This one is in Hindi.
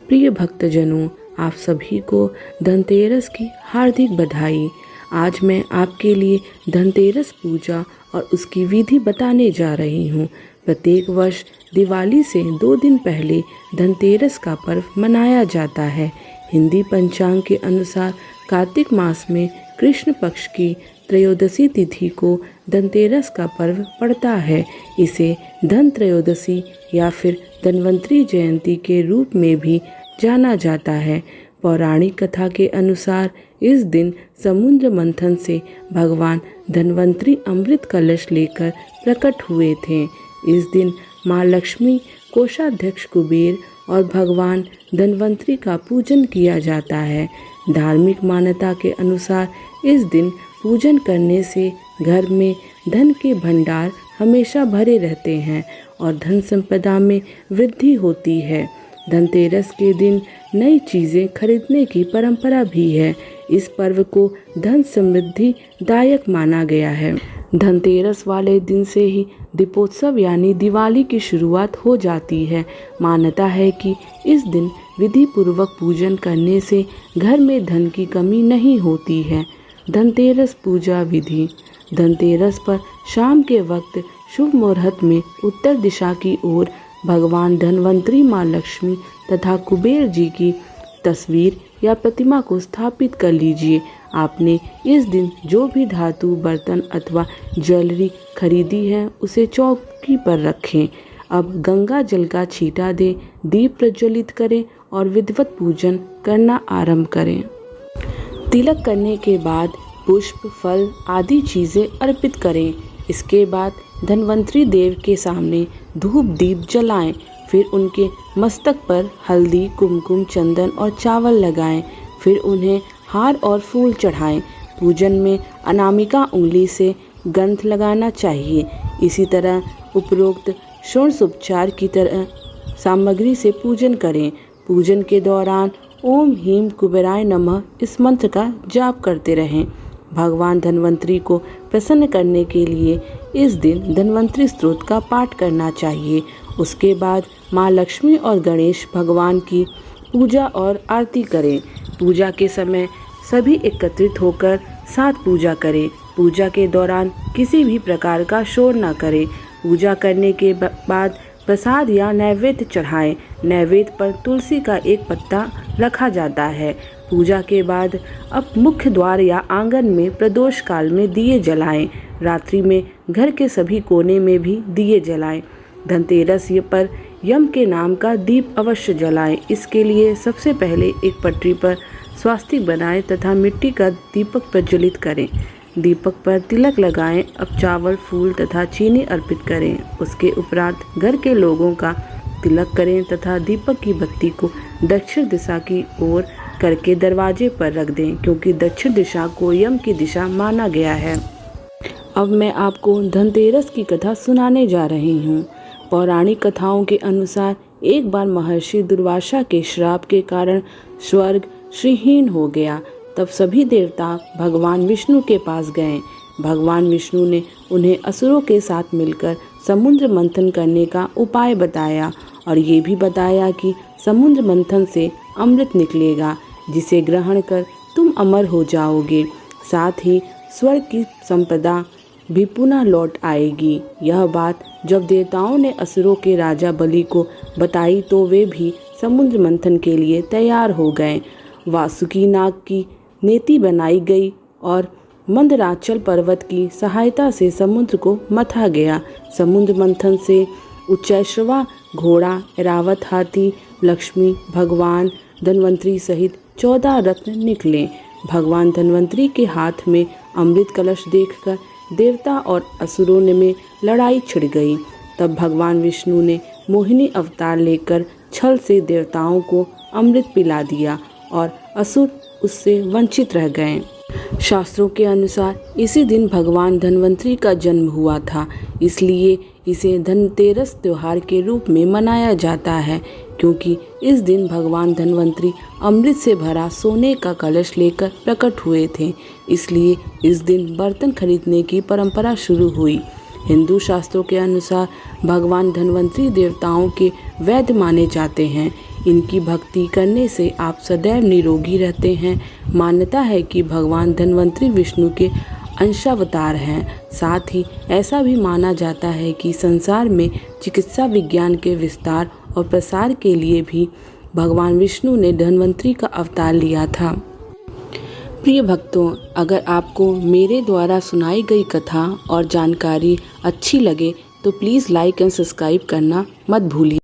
प्रिय भक्तजनों, आप सभी को धनतेरस की हार्दिक बधाई। आज मैं आपके लिए धनतेरस पूजा और उसकी विधि बताने जा रही हूँ। प्रत्येक वर्ष दिवाली से 2 दिन पहले धनतेरस का पर्व मनाया जाता है। हिंदी पंचांग के अनुसार कार्तिक मास में कृष्ण पक्ष की त्रयोदशी तिथि को धनतेरस का पर्व पड़ता है। इसे धन त्रयोदशी या फिर धन्वंतरी जयंती के रूप में भी जाना जाता है। पौराणिक कथा के अनुसार इस दिन समुद्र मंथन से भगवान धन्वंतरी अमृत कलश लेकर प्रकट हुए थे। इस दिन माँ लक्ष्मी, कोषाध्यक्ष कुबेर और भगवान धन्वंतरी का पूजन किया जाता है। धार्मिक मान्यता के अनुसार इस दिन पूजन करने से घर में धन के भंडार हमेशा भरे रहते हैं और धन संपदा में वृद्धि होती है। धनतेरस के दिन नई चीज़ें खरीदने की परंपरा भी है। इस पर्व को धन समृद्धि दायक माना गया है। धनतेरस वाले दिन से ही दीपोत्सव यानी दिवाली की शुरुआत हो जाती है। मान्यता है कि इस दिन विधि पूर्वक पूजन करने से घर में धन की कमी नहीं होती है। धनतेरस पूजा विधि। धनतेरस पर शाम के वक्त शुभ मुहूर्त में उत्तर दिशा की ओर भगवान धन्वंतरी, माँ लक्ष्मी तथा कुबेर जी की तस्वीर या प्रतिमा को स्थापित कर लीजिए। आपने इस दिन जो भी धातु, बर्तन अथवा ज्वेलरी खरीदी है उसे चौकी पर रखें। अब गंगा जल का छींटा दें, दीप प्रज्वलित करें और विधिवत पूजन करना आरंभ करें। तिलक करने के बाद पुष्प, फल आदि चीज़ें अर्पित करें। इसके बाद धन्वंतरी देव के सामने धूप दीप जलाएं। फिर उनके मस्तक पर हल्दी, कुमकुम, चंदन और चावल लगाएं। फिर उन्हें हार और फूल चढ़ाएं। पूजन में अनामिका उंगली से गंध लगाना चाहिए। इसी तरह उपरोक्त षोडशोपचार की तरह सामग्री से पूजन करें। पूजन के दौरान ओम ह्रीं कुबेराय नमः इस मंत्र का जाप करते रहें। भगवान धन्वंतरी को प्रसन्न करने के लिए इस दिन धन्वंतरी स्तोत्र का पाठ करना चाहिए। उसके बाद माँ लक्ष्मी और गणेश भगवान की पूजा और आरती करें। पूजा के समय सभी एकत्रित होकर साथ पूजा करें। पूजा के दौरान किसी भी प्रकार का शोर न करें। पूजा करने के बाद प्रसाद या नैवेद्य चढ़ाएं। नैवेद्य पर तुलसी का एक पत्ता रखा जाता है। पूजा के बाद अब मुख्य द्वार या आंगन में प्रदोष काल में दिए जलाएं। रात्रि में घर के सभी कोने में भी दिए जलाएं। धनतेरस पर यम के नाम का दीप अवश्य जलाएं। इसके लिए सबसे पहले एक पटरी पर स्वास्तिक बनाएं तथा मिट्टी का दीपक प्रज्वलित करें। दीपक पर तिलक लगाएं। अब चावल, फूल तथा चीनी अर्पित करें। उसके उपरांत घर के लोगों का तिलक करें तथा दीपक की बत्ती को दक्षिण दिशा की ओर करके दरवाजे पर रख दें, क्योंकि दक्षिण दिशा को यम की दिशा माना गया है। अब मैं आपको धनतेरस की कथा सुनाने जा रही हूँ। पौराणिक कथाओं के अनुसार एक बार महर्षि दुर्वासा के श्राप के कारण स्वर्ग श्रीहीन हो गया। तब सभी देवता भगवान विष्णु के पास गए। भगवान विष्णु ने उन्हें असुरों के साथ मिलकर समुद्र मंथन करने का उपाय बताया और ये भी बताया कि समुद्र मंथन से अमृत निकलेगा, जिसे ग्रहण कर तुम अमर हो जाओगे। साथ ही स्वर्ग की संपदा भी पुनः लौट आएगी। यह बात जब देवताओं ने असुरों के राजा बलि को बताई तो वे भी समुद्र मंथन के लिए तैयार हो गए। वासुकी नाग की नेति बनाई गई और मंदराचल पर्वत की सहायता से समुद्र को मथा गया। समुद्र मंथन से उच्चैश्रवा घोड़ा, ऐरावत हाथी, लक्ष्मी, भगवान धन्वंतरी सहित 14 रत्न निकले। भगवान धन्वंतरी के हाथ में अमृत कलश देखकर देवता और असुरों में लड़ाई छिड़ गई। तब भगवान विष्णु ने मोहिनी अवतार लेकर छल से देवताओं को अमृत पिला दिया और असुर उससे वंचित रह गए। शास्त्रों के अनुसार इसी दिन भगवान धन्वंतरी का जन्म हुआ था, इसलिए इसे धनतेरस त्योहार के रूप में मनाया जाता है, क्योंकि इस दिन भगवान धन्वंतरी अमृत से भरा सोने का कलश लेकर प्रकट हुए थे। इसलिए इस दिन बर्तन खरीदने की परंपरा शुरू हुई। हिंदू शास्त्रों के अनुसार भगवान धन्वंतरी देवताओं के वैद्य माने जाते हैं। इनकी भक्ति करने से आप सदैव निरोगी रहते हैं। मान्यता है कि भगवान धन्वंतरि विष्णु के अंशावतार हैं। साथ ही ऐसा भी माना जाता है कि संसार में चिकित्सा विज्ञान के विस्तार और प्रसार के लिए भी भगवान विष्णु ने धन्वंतरि का अवतार लिया था। प्रिय भक्तों, अगर आपको मेरे द्वारा सुनाई गई कथा और जानकारी अच्छी लगे तो प्लीज़ लाइक एंड सब्सक्राइब करना मत भूलिए।